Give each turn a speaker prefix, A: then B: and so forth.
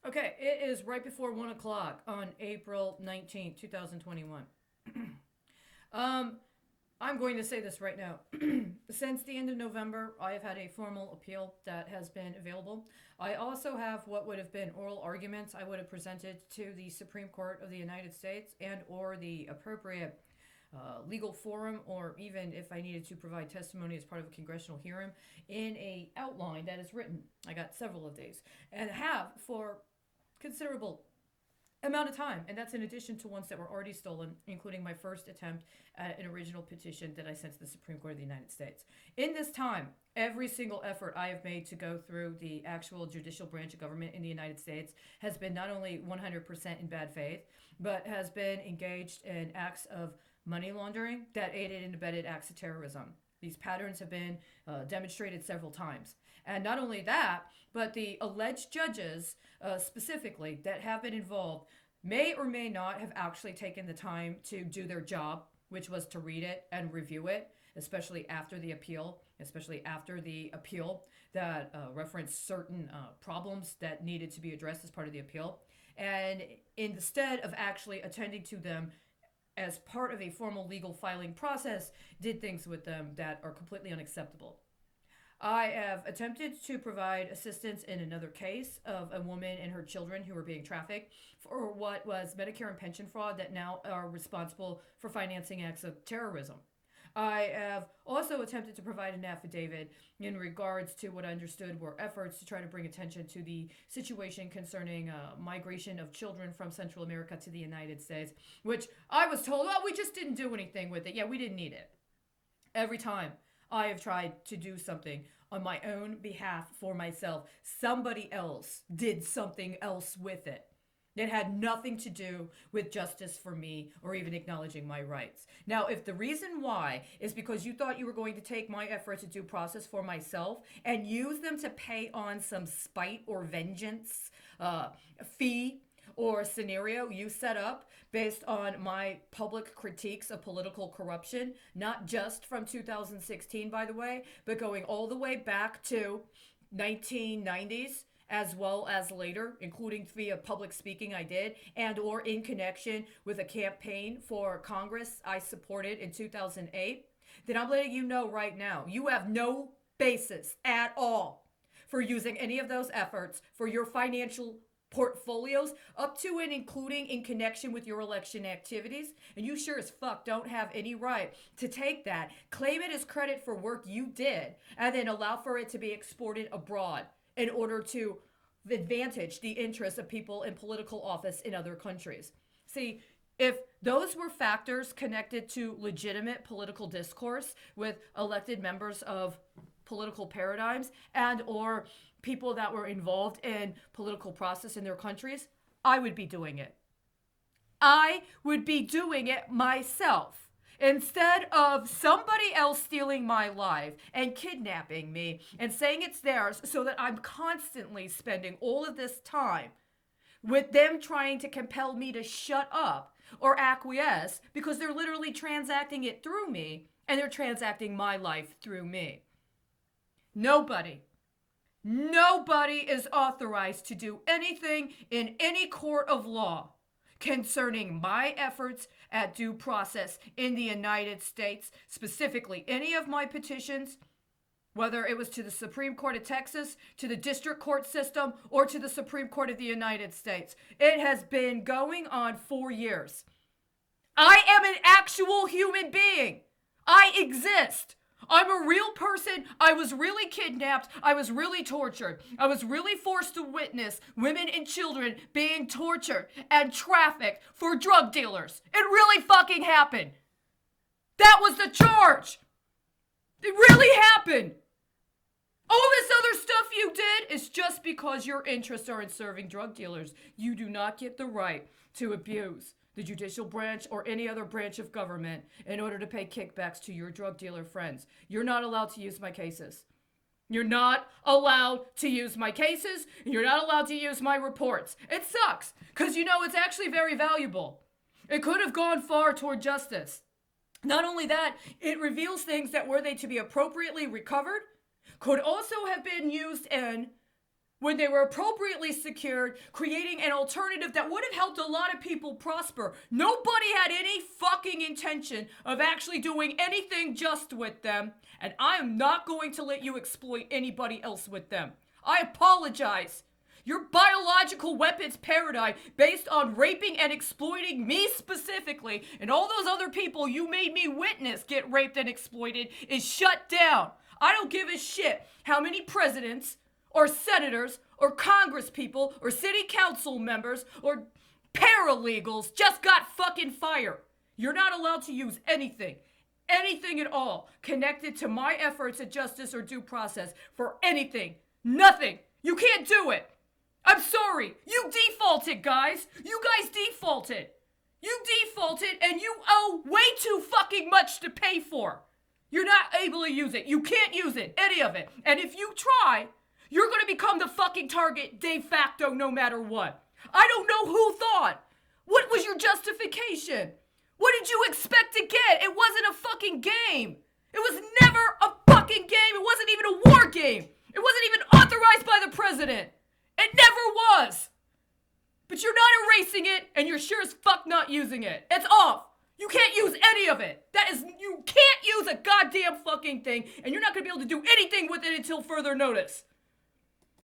A: Okay, it is right before 1 o'clock on April 19th, 2021. um, I'm going to say this right now. Since the end of November, I have had a formal appeal that has been available. I also have what would have been oral arguments I would have presented to the Supreme Court of the United States and or the appropriate legal forum, or even if I needed to provide testimony as part of a congressional hearing in a outline that is written. I got several of these and have for considerable amount of time, and that's in addition to ones that were already stolen, including my first attempt at an original petition that I sent to the Supreme Court of the United States. In this time, every single effort I have made to go through the actual judicial branch of government in the United States has been not only 100% in bad faith, but has been engaged in acts of money laundering that aided and abetted acts of terrorism. These patterns have been demonstrated several times. And not only that, but the alleged judges specifically that have been involved may or may not have actually taken the time to do their job, which was to read it and review it, especially after the appeal, that referenced certain problems that needed to be addressed as part of the appeal. And instead of actually attending to them as part of a formal legal filing process, did things with them that are completely unacceptable. I have attempted to provide assistance in another case of a woman and her children who were being trafficked for what was Medicare and pension fraud that now are responsible for financing acts of terrorism. I have also attempted to provide an affidavit in regards to what I understood were efforts to try to bring attention to the situation concerning migration of children from Central America to the United States, which I was told, oh, we just didn't do anything with it. Yeah, we didn't need it. Every time I have tried to do something on my own behalf for myself, somebody else did something else with it. It had nothing to do with justice for me or even acknowledging my rights. Now, if the reason why is because you thought you were going to take my efforts to due process for myself and use them to pay on some spite or vengeance fee or scenario you set up based on my public critiques of political corruption, not just from 2016, by the way, but going all the way back to 1990s as well as later, including via public speaking I did, and or in connection with a campaign for Congress I supported in 2008, then I'm letting you know right now, you have no basis at all for using any of those efforts for your financial portfolios up to and including in connection with your election activities. And you sure as fuck don't have any right to take that, claim it as credit for work you did, and then allow for it to be exported abroad in order to advantage the interests of people in political office in other countries. See, if those were factors connected to legitimate political discourse with elected members of political paradigms and or people that were involved in political process in their countries, I would be doing it. I would be doing it myself. Instead of somebody else stealing my life and kidnapping me and saying it's theirs so that I'm constantly spending all of this time with them trying to compel me to shut up or acquiesce because they're literally transacting it through me and they're transacting my life through me. Nobody is authorized to do anything in any court of law concerning my efforts at due process in the United States, specifically any of my petitions, whether it was to the Supreme Court of Texas, to the district court system, or to the Supreme Court of the United States. It has been going on 4 years. I am an actual human being. I exist. I'm a real person. I was really kidnapped. I was really tortured. I was really forced to witness women and children being tortured and trafficked for drug dealers. It really fucking happened. That was the charge. It really happened. All this other stuff you did is just because your interests are in serving drug dealers. You do not get the right to abuse the judicial branch or any other branch of government in order to pay kickbacks to your drug dealer friends. You're not allowed to use my cases. You're not allowed to use my cases. You're not allowed to use my reports. It sucks because it's actually very valuable. It could have gone far toward justice. Not only that, it reveals things that were they to be appropriately recovered could also have been used in when they were appropriately secured, creating an alternative that would have helped a lot of people prosper. Nobody had any fucking intention of actually doing anything just with them, and I am not going to let you exploit anybody else with them. I apologize. Your biological weapons paradigm based on raping and exploiting me specifically and all those other people you made me witness get raped and exploited is shut down. I don't give a shit how many presidents or senators or congresspeople or city council members or paralegals just got fucking fired. You're not allowed to use anything at all connected to my efforts at justice or due process for anything. Nothing. You can't do it. I'm sorry. You defaulted, guys. You guys defaulted. You defaulted and you owe way too fucking much to pay for. You're not able to use it. You can't use it. Any of it. And if you try, you're going to become the fucking target de facto no matter what. I don't know who thought. What was your justification? What did you expect to get? It wasn't a fucking game. It was never a fucking game. It wasn't even a war game. It wasn't even authorized by the president. It never was. But you're not erasing it, and you're sure as fuck not using it. It's off. You can't use any of it. You can't use a goddamn fucking thing, and you're not going to be able to do anything with it until further notice.